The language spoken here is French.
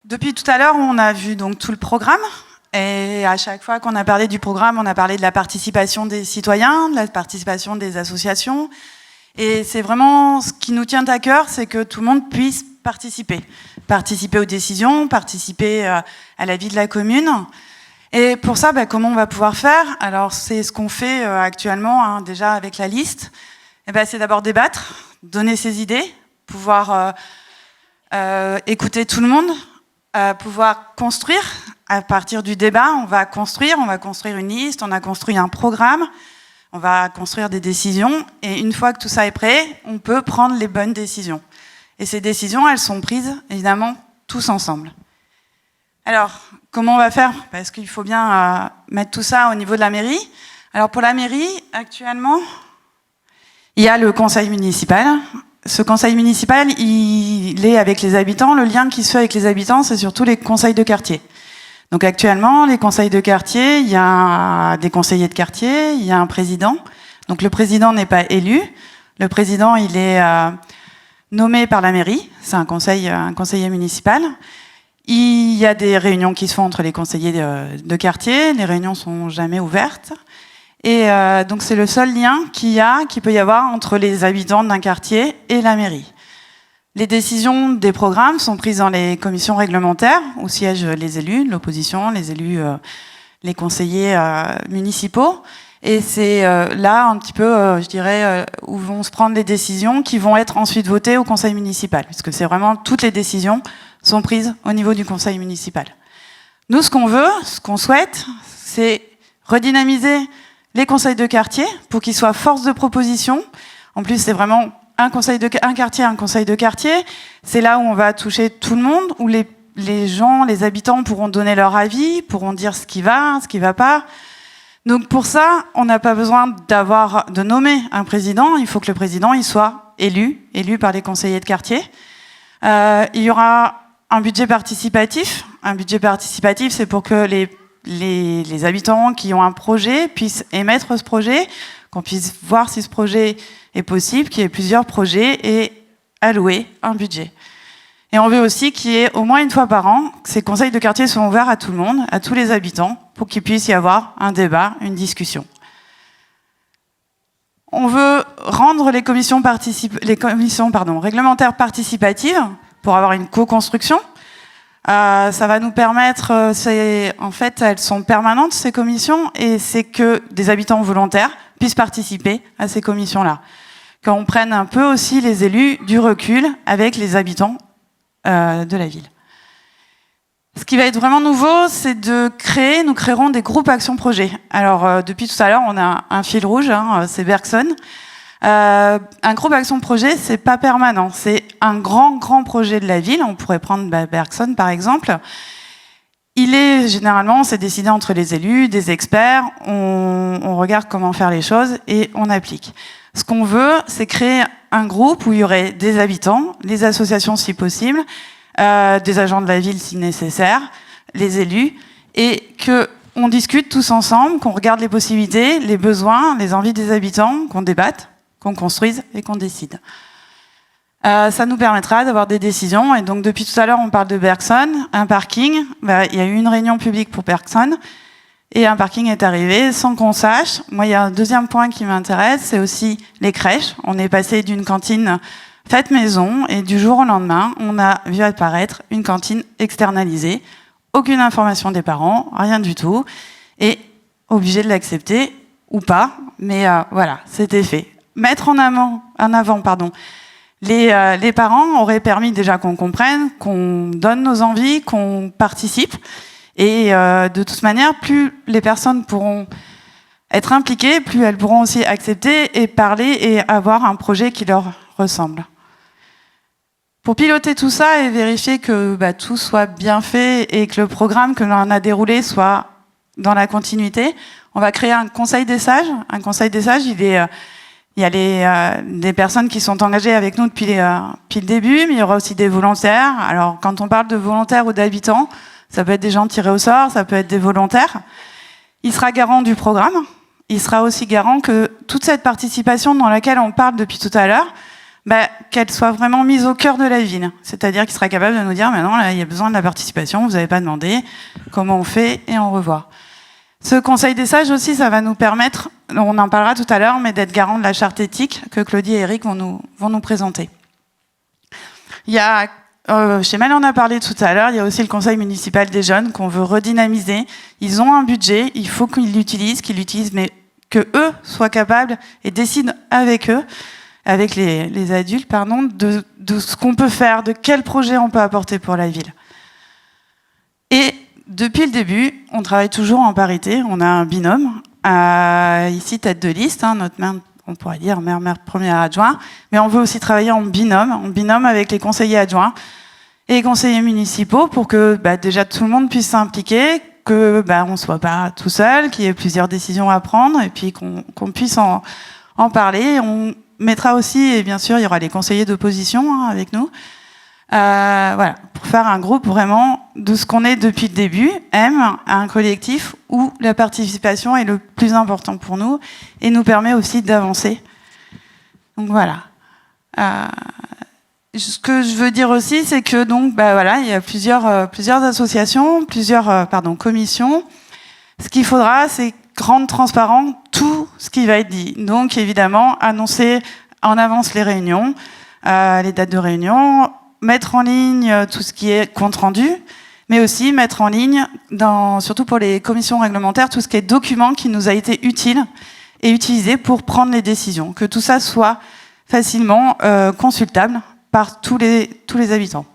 Depuis tout à l'heure, on a vu donc tout le programme. Et à chaque fois qu'on a parlé du programme, on a parlé de la participation des citoyens, de la participation des associations. Et c'est vraiment ce qui nous tient à cœur, c'est que tout le monde puisse participer. Participer aux décisions, participer à la vie de la commune. Et pour ça, comment on va pouvoir faire? Alors, c'est ce qu'on fait actuellement, déjà avec la liste. C'est d'abord débattre, donner ses idées, pouvoir écouter tout le monde, pouvoir construire. À partir du débat, on va construire une liste, on a construit un programme, on va construire des décisions, et une fois que tout ça est prêt, on peut prendre les bonnes décisions. Et ces décisions, elles sont prises, évidemment, tous ensemble. Alors, comment on va faire? Parce qu'il faut bien mettre tout ça au niveau de la mairie. Alors, pour la mairie, actuellement, il y a le conseil municipal. Ce conseil municipal, il est avec les habitants. Le lien qui se fait avec les habitants, c'est surtout les conseils de quartier. Donc actuellement, les conseils de quartier, il y a des conseillers de quartier, il y a un président. Donc le président n'est pas élu. Le président, il est nommé par la mairie. C'est un conseiller municipal. Il y a des réunions qui se font entre les conseillers de quartier. Les réunions sont jamais ouvertes. Et donc c'est le seul lien qu'il peut y avoir entre les habitants d'un quartier et la mairie. Les décisions des programmes sont prises dans les commissions réglementaires où siègent les élus, l'opposition, les élus, les conseillers municipaux. Et c'est là un petit peu, je dirais, où vont se prendre les décisions qui vont être ensuite votées au conseil municipal, puisque c'est vraiment toutes les décisions sont prises au niveau du conseil municipal. Nous, ce qu'on veut, ce qu'on souhaite, c'est redynamiser les conseils de quartier pour qu'ils soient force de proposition. En plus, c'est vraiment un conseil de quartier, c'est là où on va toucher tout le monde, où les gens, les habitants pourront donner leur avis, pourront dire ce qui va pas. Donc pour ça, on n'a pas besoin de nommer un président, il faut que le président il soit élu par les conseillers de quartier. Il y aura un budget participatif. Un budget participatif, c'est pour que les habitants qui ont un projet puissent émettre ce projet, qu'on puisse voir si ce projet est possible, qu'il y ait plusieurs projets et allouer un budget. Et on veut aussi qu'il y ait au moins une fois par an, que ces conseils de quartier soient ouverts à tout le monde, à tous les habitants, pour qu'il puisse y avoir un débat, une discussion. On veut rendre les commissions réglementaires participatives pour avoir une co-construction. Ça va nous permettre, en fait, elles sont permanentes, ces commissions, et c'est que des habitants volontaires puissent participer à ces commissions-là. Qu'on prenne un peu aussi les élus du recul avec les habitants de la ville. Ce qui va être vraiment nouveau, c'est nous créerons des groupes action-projet. Alors, depuis tout à l'heure, on a un fil rouge, c'est Bergson. Un groupe action-projet, c'est pas permanent, c'est un grand projet de la ville. On pourrait prendre Bergson, par exemple. Généralement, c'est décidé entre les élus, des experts, on regarde comment faire les choses et on applique. Ce qu'on veut, c'est créer un groupe où il y aurait des habitants, les associations si possible, des agents de la ville si nécessaire, les élus, et qu'on discute tous ensemble, qu'on regarde les possibilités, les besoins, les envies des habitants, qu'on débatte, qu'on construise et qu'on décide. Ça nous permettra d'avoir des décisions. Et donc, depuis tout à l'heure, on parle de Bergson, un parking. Il y a eu une réunion publique pour Bergson. Et un parking est arrivé sans qu'on sache. Moi, il y a un deuxième point qui m'intéresse, c'est aussi les crèches. On est passé d'une cantine faite maison et du jour au lendemain, on a vu apparaître une cantine externalisée. Aucune information des parents, rien du tout. Et obligé de l'accepter ou pas. Mais voilà, c'était fait. Mettre en avant, les parents aurait permis déjà qu'on comprenne, qu'on donne nos envies, qu'on participe. Et de toute manière, plus les personnes pourront être impliquées, plus elles pourront aussi accepter et parler et avoir un projet qui leur ressemble. Pour piloter tout ça et vérifier que tout soit bien fait et que le programme que l'on a déroulé soit dans la continuité, on va créer un conseil des sages. Un conseil des sages, il y a des personnes qui sont engagées avec nous depuis le début, mais il y aura aussi des volontaires. Alors, quand on parle de volontaires ou d'habitants, ça peut être des gens tirés au sort, ça peut être des volontaires. Il sera garant du programme. Il sera aussi garant que toute cette participation dans laquelle on parle depuis tout à l'heure, qu'elle soit vraiment mise au cœur de la ville. C'est-à-dire qu'il sera capable de nous dire, maintenant, là, il y a besoin de la participation, vous n'avez pas demandé, comment on fait, et on revoit. Ce conseil des sages aussi, ça va nous permettre, on en parlera tout à l'heure, mais d'être garant de la charte éthique que Claudie et Eric vont nous présenter. Il y a, chez Mal en a parlé tout à l'heure, il y a aussi le conseil municipal des jeunes qu'on veut redynamiser. Ils ont un budget, il faut qu'ils l'utilisent, mais que eux soient capables et décident avec eux, avec les adultes, pardon, de ce qu'on peut faire, de quel projet on peut apporter pour la ville. Et depuis le début, on travaille toujours en parité. On a un binôme, ici tête de liste, notre maire, on pourrait dire maire premier adjoint, mais on veut aussi travailler en binôme avec les conseillers adjoints et les conseillers municipaux pour que déjà tout le monde puisse s'impliquer, que on ne soit pas tout seul, qu'il y ait plusieurs décisions à prendre et puis qu'on puisse en parler. On mettra aussi, et bien sûr, il y aura les conseillers d'opposition avec nous. Voilà, pour faire un groupe vraiment de ce qu'on est depuis le début, un collectif où la participation est le plus important pour nous et nous permet aussi d'avancer. Donc voilà. Ce que je veux dire aussi, c'est que donc voilà, il y a plusieurs associations, plusieurs commissions. Ce qu'il faudra, c'est rendre transparent tout ce qui va être dit. Donc évidemment, annoncer en avance les réunions, les dates de réunion, mettre en ligne tout ce qui est compte-rendu, mais aussi mettre en ligne, surtout pour les commissions réglementaires, tout ce qui est document qui nous a été utile et utilisé pour prendre les décisions. Que tout ça soit facilement consultable par tous les habitants.